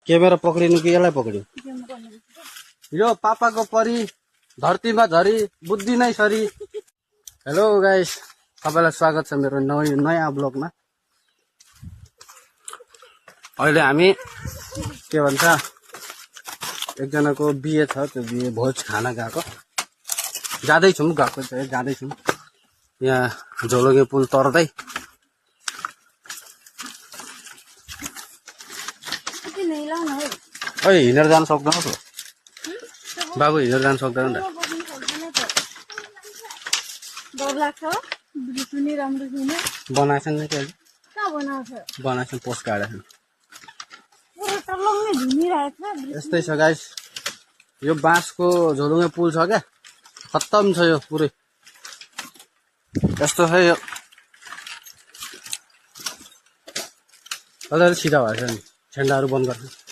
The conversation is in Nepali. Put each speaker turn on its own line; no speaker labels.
क्यामेरा पक्रिनु कि यसलाई पक्रिनु? यो पापाको परी धरतीमा झरी बुद्धि नै सरी। हेलो गाइस, सबैलाई स्वागत छ मेरो नयाँ ब्लगमा। अहिले हामी के भन्छ एकजनाको बिहे छ, त्यो बिहे भोज खान गएको। जाँदैछौँ, गएको चाहिँ जाँदैछौँ। यहाँ झोलुङ्गे पुल तर्दै ओइ हिँडेर जान सक्दैन त बाबु, हिँडेर जान सक्दैन त। बनाएछन् नि त्यो बनाएछन्, पोस्ट काटेछन्। यस्तै छ गाइस, यो बाँसको झोलुङ्गे पुल छ क्या, खत्तम छ यो पुरै। यस्तो छ यो, अलिअलि छिटो भएछ नि, झेन्डाहरू बन्द गर्छ।